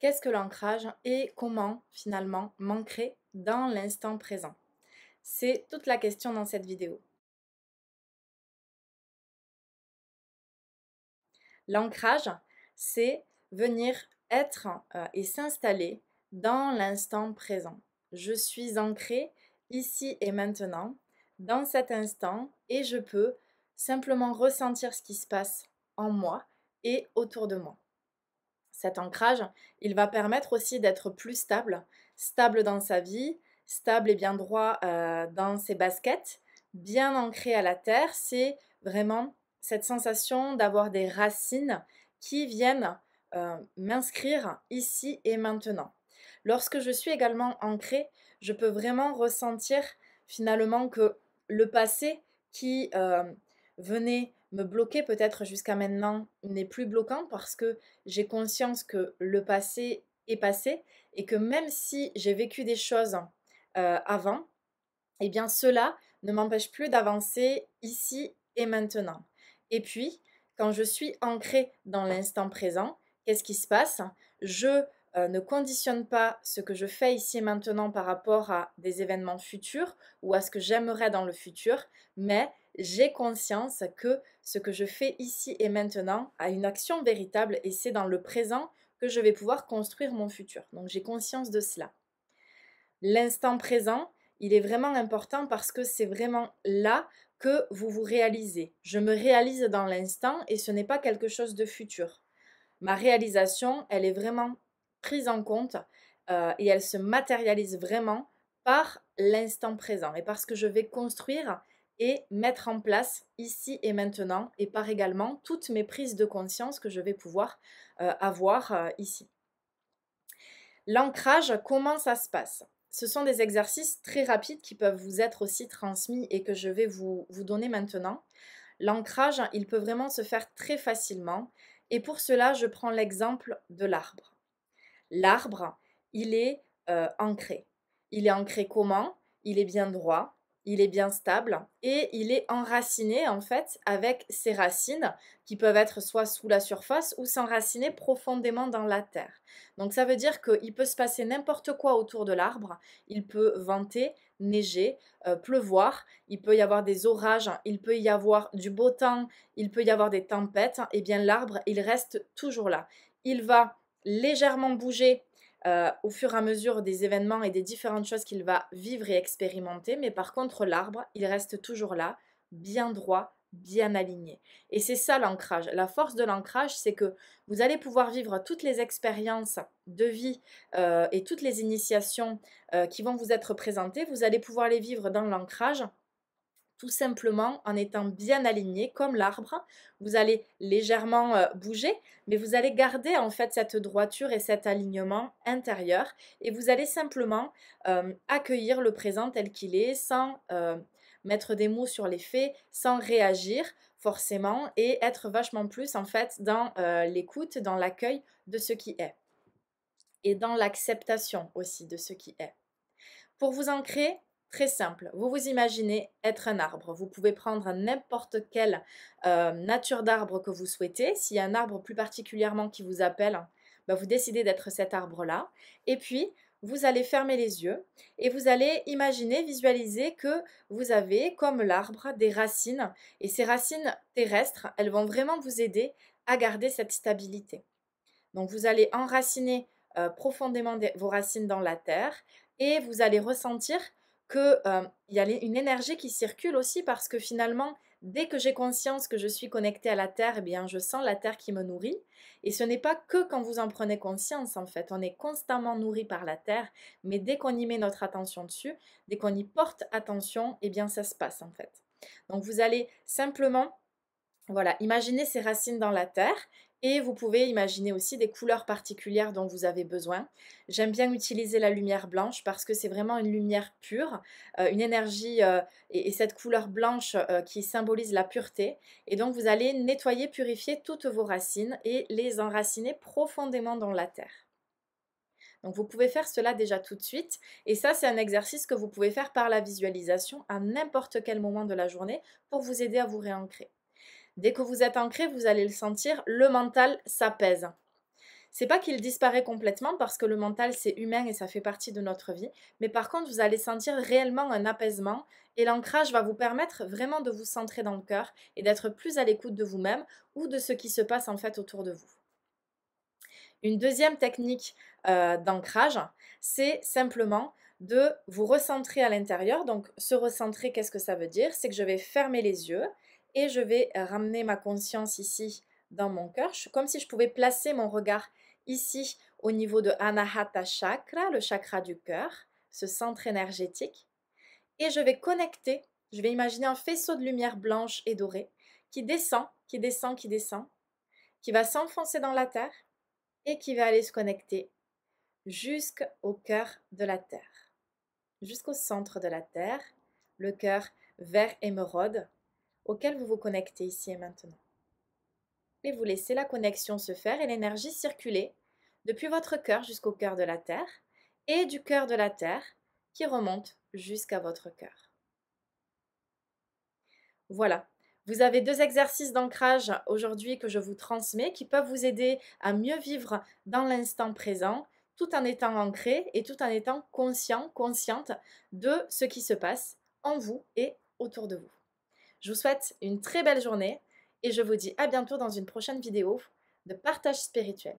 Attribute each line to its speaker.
Speaker 1: Qu'est-ce que l'ancrage et comment finalement m'ancrer dans l'instant présent? C'est toute la question dans cette vidéo. L'ancrage, c'est venir être et s'installer dans l'instant présent. Je suis ancrée ici et maintenant, dans cet instant, et je peux simplement ressentir ce qui se passe en moi et autour de moi. Cet ancrage, il va permettre aussi d'être plus stable, stable dans sa vie, stable et bien droit dans ses baskets, bien ancré à la terre. C'est vraiment cette sensation d'avoir des racines qui viennent m'inscrire ici et maintenant. Lorsque je suis également ancrée, je peux vraiment ressentir finalement que le passé qui venait me bloquer peut-être jusqu'à maintenant n'est plus bloquant parce que j'ai conscience que le passé est passé et que même si j'ai vécu des choses avant, eh bien cela ne m'empêche plus d'avancer ici et maintenant. Et puis, quand je suis ancrée dans l'instant présent, qu'est-ce qui se passe? Je ne conditionne pas ce que je fais ici et maintenant par rapport à des événements futurs ou à ce que j'aimerais dans le futur, mais j'ai conscience que ce que je fais ici et maintenant a une action véritable et c'est dans le présent que je vais pouvoir construire mon futur. Donc j'ai conscience de cela. L'instant présent, il est vraiment important parce que c'est vraiment là que vous vous réalisez. Je me réalise dans l'instant et ce n'est pas quelque chose de futur. Ma réalisation, elle est vraiment prise en compte et elle se matérialise vraiment par l'instant présent et parce que je vais construire et mettre en place ici et maintenant et par également toutes mes prises de conscience que je vais pouvoir avoir ici. L'ancrage, comment ça se passe? Ce sont des exercices très rapides qui peuvent vous être aussi transmis et que je vais vous donner maintenant. L'ancrage, il peut vraiment se faire très facilement et pour cela, je prends l'exemple de l'arbre. L'arbre, il est ancré. Il est ancré comment? Il est bien droit, il est bien stable et il est enraciné en fait avec ses racines qui peuvent être soit sous la surface ou s'enraciner profondément dans la terre. Donc ça veut dire qu'il peut se passer n'importe quoi autour de l'arbre. Il peut venter, neiger, pleuvoir, il peut y avoir des orages, il peut y avoir du beau temps, il peut y avoir des tempêtes. Et bien l'arbre, il reste toujours là. Il va légèrement bouger au fur et à mesure des événements et des différentes choses qu'il va vivre et expérimenter, mais par contre l'arbre, il reste toujours là, bien droit, bien aligné. Et c'est ça l'ancrage. La force de l'ancrage, c'est que vous allez pouvoir vivre toutes les expériences de vie et toutes les initiations qui vont vous être présentées, vous allez pouvoir les vivre dans l'ancrage tout simplement en étant bien aligné comme l'arbre. Vous allez légèrement bouger, mais vous allez garder en fait cette droiture et cet alignement intérieur et vous allez simplement accueillir le présent tel qu'il est sans mettre des mots sur les faits, sans réagir forcément et être vachement plus en fait dans l'écoute, dans l'accueil de ce qui est et dans l'acceptation aussi de ce qui est. Pour vous ancrer, très simple, vous vous imaginez être un arbre. Vous pouvez prendre n'importe quelle nature d'arbre que vous souhaitez. S'il y a un arbre plus particulièrement qui vous appelle, ben vous décidez d'être cet arbre-là. Et puis, vous allez fermer les yeux et vous allez imaginer, visualiser que vous avez, comme l'arbre, des racines. Et ces racines terrestres, elles vont vraiment vous aider à garder cette stabilité. Donc, vous allez enraciner profondément vos racines dans la terre et vous allez ressentir qu'il y a une énergie qui circule aussi parce que finalement, dès que j'ai conscience que je suis connectée à la terre, eh bien, je sens la terre qui me nourrit. Et ce n'est pas que quand vous en prenez conscience, en fait. On est constamment nourri par la terre, mais dès qu'on y met notre attention dessus, dès qu'on y porte attention, eh bien, ça se passe, en fait. Donc, vous allez simplement voilà, imaginez ces racines dans la terre et vous pouvez imaginer aussi des couleurs particulières dont vous avez besoin. J'aime bien utiliser la lumière blanche parce que c'est vraiment une lumière pure, une énergie et cette couleur blanche qui symbolise la pureté. Et donc vous allez nettoyer, purifier toutes vos racines et les enraciner profondément dans la terre. Donc vous pouvez faire cela déjà tout de suite et ça c'est un exercice que vous pouvez faire par la visualisation à n'importe quel moment de la journée pour vous aider à vous réancrer. Dès que vous êtes ancré, vous allez le sentir, le mental s'apaise. C'est pas qu'il disparaît complètement parce que le mental c'est humain et ça fait partie de notre vie, mais par contre vous allez sentir réellement un apaisement et l'ancrage va vous permettre vraiment de vous centrer dans le cœur et d'être plus à l'écoute de vous-même ou de ce qui se passe en fait autour de vous. Une deuxième technique d'ancrage, c'est simplement de vous recentrer à l'intérieur. Donc se recentrer, qu'est-ce que ça veut dire? C'est que je vais fermer les yeux et je vais ramener ma conscience ici dans mon cœur, comme si je pouvais placer mon regard ici au niveau de Anahata Chakra, le chakra du cœur, ce centre énergétique. Et je vais connecter, je vais imaginer un faisceau de lumière blanche et dorée qui descend, qui descend, qui descend, qui va s'enfoncer dans la terre et qui va aller se connecter jusqu'au cœur de la Terre, jusqu'au centre de la Terre, le cœur vert émeraude auquel vous vous connectez ici et maintenant. Et vous laissez la connexion se faire et l'énergie circuler depuis votre cœur jusqu'au cœur de la Terre et du cœur de la Terre qui remonte jusqu'à votre cœur. Voilà. Vous avez 2 exercices d'ancrage aujourd'hui que je vous transmets qui peuvent vous aider à mieux vivre dans l'instant présent, tout en étant ancré et tout en étant conscient, consciente de ce qui se passe en vous et autour de vous. Je vous souhaite une très belle journée et je vous dis à bientôt dans une prochaine vidéo de partage spirituel.